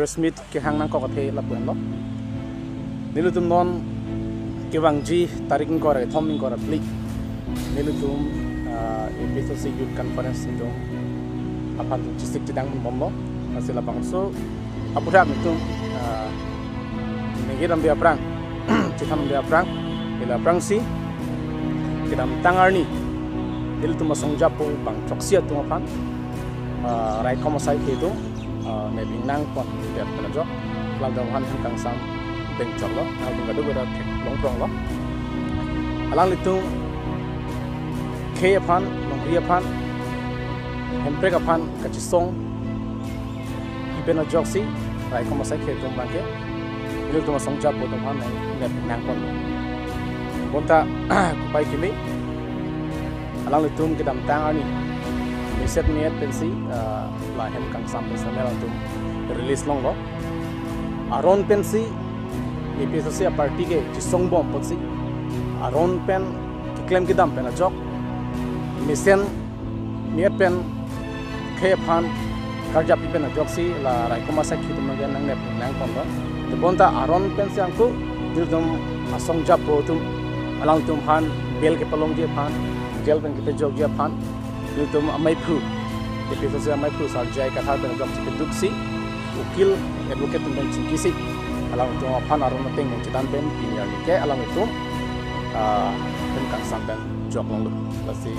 press meet ke hang nang ko the la pun lo nilutum non ke wangji tarik ko ra thom ko ra pli nilutum episode si youth conference itu apa tu cisik tidang bom lo asila bangso apura itu negiram dia perang citam dia perang ila perang si kidam tangar ni nilutum masong japo bang choksia tu apan rai komasai itu nebing nang pon dia penajo langdang han kang sam beng chok lo au ding gadu gada long prong lo alang litung ke apan long apan hempre apan kachisong ibena joksi rai komasai ke tu bangke nilutum masong japo tu han nebing nang pon bonta kupai kimi alang litung kidam tangar ni set niat pensi la hem kang sampai samela tu release long lo aron pensi episode se party ke chisong bom potsi aron pen claim kidam pen ajok misen niat pen ke phan karja pi pen ajok si la rai koma sa khitum nang nang ne nang pon lo te bonta aron pen si angku dildum asong jap bo tum alang tum phan bel ke palong je phan gel pen ke jok je phan nilutum amai phu episode amai phu sarjai kathar pen jok chipeduk si ukil advocate pen chingkisi alang tu aphan aron teng chitan pen pinyar ni ke alang itu pen kang sampen jok long lu lasi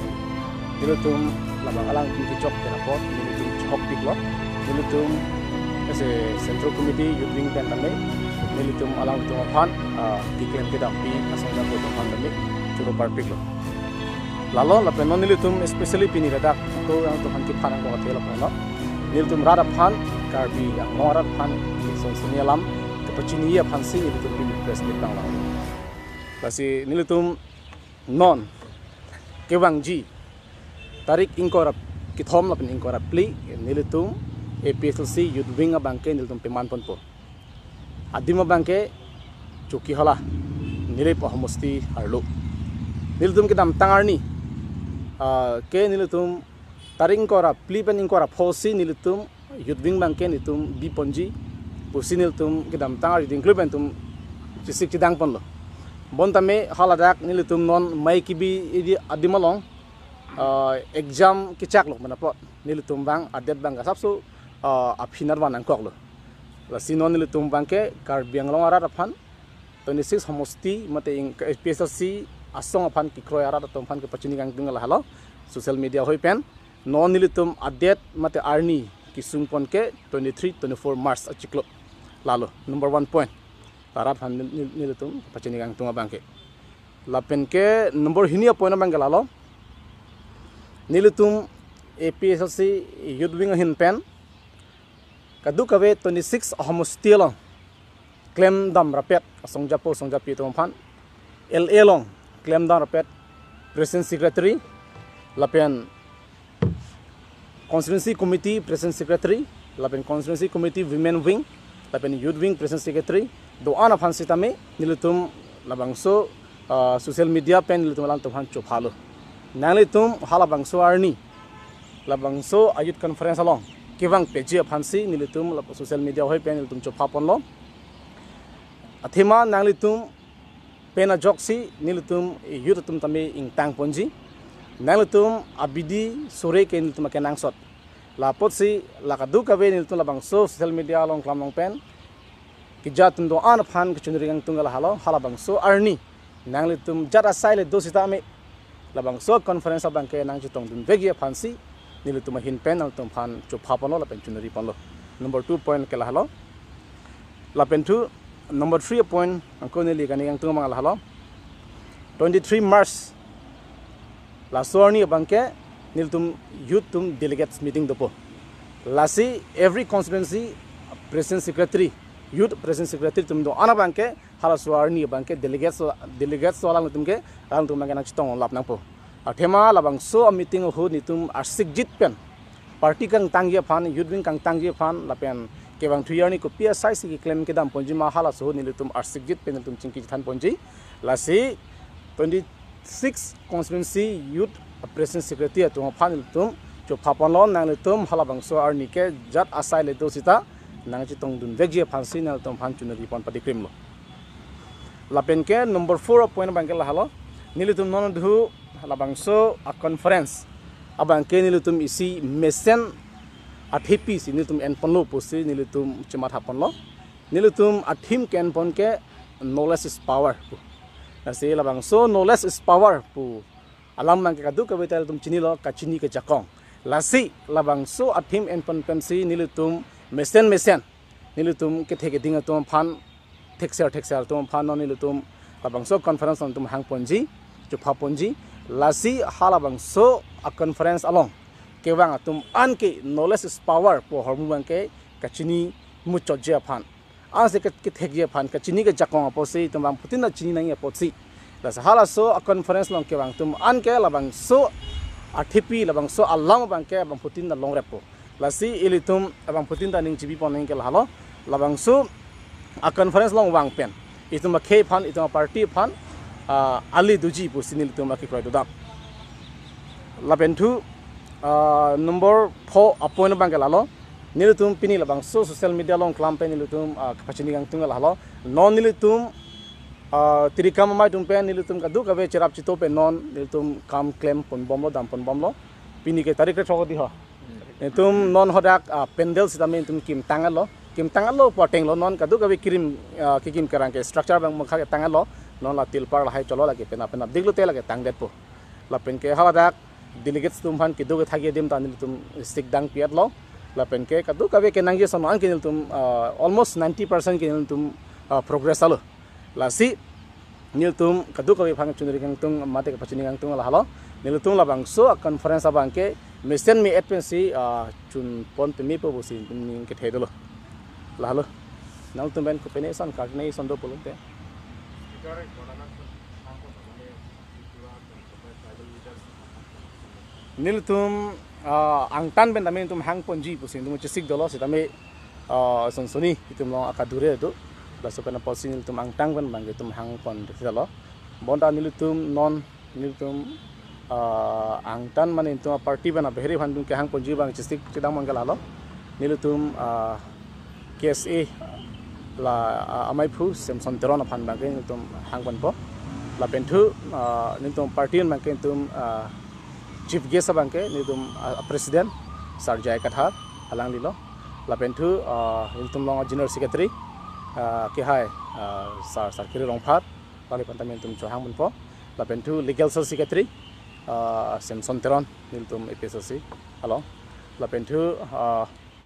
nilutum labang alang ki jok pen apot nilutum chok pik lo nilutum ase central committee youth wing pen tamai nilutum alang tu aphan ki claim ke dampi asong jam bo aphan tamai churo par pik lo lalo la pen nilutum especially pini radak ko yang to hanki phanang ko thela pano nilutum rada phan karbi yang morat phan so sunialam ke pachiniya phan si nilutum pini president tang law lasi nilutum non kewangji tarik ingkorap kithom la pen ingkorap pli nilutum APSLC youth wing bangke nilutum peman pon po adima bangke chuki hala nilip ahmusti harlu nilutum kidam tangar ni ke nilutum taring kora plipen ingkora phosi nilutum yudwing bangke nilutum biponji pusi nilutum kidam tangar iding kluben tum cisik cidang pon lo bontame haladak nilutum non mai kibi idi adimalong exam kicak lo manapot nilutum bang adet bang gasapsu aphinar ban angkok lo la sinon nilutum bangke karbiang long ara raphan 26 homosti mate PSLC asong aphan ki kroy ara tom phan ke pachini gang dingal halo social media hoi pen non nilutum adet mate arni ki sungpon ke 23-24 March achiklo lalo number 1 point tara phan nilutum pachini gang tunga bangke lapen ke number hinia point bang lalo nilutum APSLC youth wing hin pen kadu kawe 26 homostilong claim dam rapet asong japo song japi tom phan LA long claim down rapet president secretary lapen constituency committee president secretary lapen constituency committee women wing lapen youth wing president secretary doan aphan sitame nilutum labangso social media pen nilutum lang tophan chophalo nalitum halabangso arni labangso ayut conference along kivang page aphan si nilutum social media hoi pen nilutum chophapon lo athema nalitum pena joksi nilutum yututum tame ing tang ponji nilutum abidi sore ke nilutum ke nangsot la potsi la kadu ka ve nilutum labang social media long klamong pen kijatun do an phan ke chunri gang tungala halo halabang so arni nalitum jara saile dosita me labang so conference bang ke nang chitong dun vegi phansi nilutum hin pen nilutum phan chuphapono la pen chunri panlo number 2 point ke la halo la pen 2 number 3 point angko nili kani yang tunga mangal halo 23 March la sorni bangke niltum youth tum delegates meeting dopo lasi every constituency president secretary youth president secretary tum do ana bangke hala sorni bangke delegates wala tum ke ang tum mangena chitong lap nang po athema labang so meeting ho nitum arsik jit pen party kang tangye phan youth wing kang tangye phan lapen kebang thuyarni ko PSI si claim kedam ponji ma hala so nilutum arsigjit penutum chingki than ponji lasi 26 constituency youth president secretary to phanil tum cho phapon lon nang lutum hala bangso arni ke jat asai le dosita nang chi tong dun vek je phan si nal tom phan chun di pon padi krim lo lapen ke number 4 point bang ke la halo nilitum non dhu labangso a conference abang ke nilitum isi mesen athipi si nilitum en ponlo posi nilitum chimat hapon lo nilitum athim ken pon ke knowledge is power nasi labangso knowledge is power pu alam mang ke kadu ka betal tum chini lo ka chini ke jakong lasi labangso athim en pon pensi nilitum mesen nilitum ke theke dinga tum phan thexer tum phan non nilitum labangso conference on tum hang ponji chupa ponji lasi halabangso a conference along kewang tum an ke knowledge is power po hormu bang ke ka chini mu chojja phan ase ke thekje phan ka chini ke jakong aposi tum bang putin na chini nai aposi las hala so a conference long kewang tum an ke labangso athipi labangso alam bang ke bang putin na long repo lasi ilitum abang putin ta ning chibi poning ke halo labangso a conference long wang pen itum ke phan itum party phan ali duji pu sinil itum ki kroy dodam labentu number 4 appoint bang ke lalo nilitum pini labangso social media long klam pen nilitum kapachini gang tungal halo non nilitum tirikam mai tum pen nilitum kadu kabe cherap chito pen non nilitum kam claim pon bomlo dam pon bomlo pini ke tarik re thok di ho tum non hodak pendel sitame tum kim tangalo poteng lo non kadu kabe kirim kikim karang ke structure bang makha ke tangalo non la tilpar la hai cholo la ke pena diglo te la ke tang det po la pen ke hawadak delegates tum phan kidu ke thagi dim tan tum stick dang piat lo la pen ke kadu kabe ke nangje son an ke tum almost 90% ke tum progress alo la si nil tum kadu kabe phang chunri kang tung mate ke pachini kang tung la halo nil tum la bangso conference abang ke mesen mi agency chun pon pe mi po bosin ning ke thedolo la halo nang tum ben ko pene son ka nei son do polum te nil tum angtan ben tamen tum hang ponji pusin tum chisik dolo sitame son soni itum lo akadure do la so pena posin nil tum angtang ben bang tum hang pon dolo bonda nil tum non nil tum angtan man tum party bana behri bhandung ke hang ponji bang chisik tidang mangal halo nil tum KSA la amai phu sem son teron phan bang ke tum hang ban po la pentu nil tum party man ke tum chief guest bang ke nidum president sar jai kathar alang lilo la pentu nidum long general secretary ke hai sar kiri rongphat pali pantamen tum chohang bunpo la pentu legal secretary sem son teron nidum EPSC halo la pentu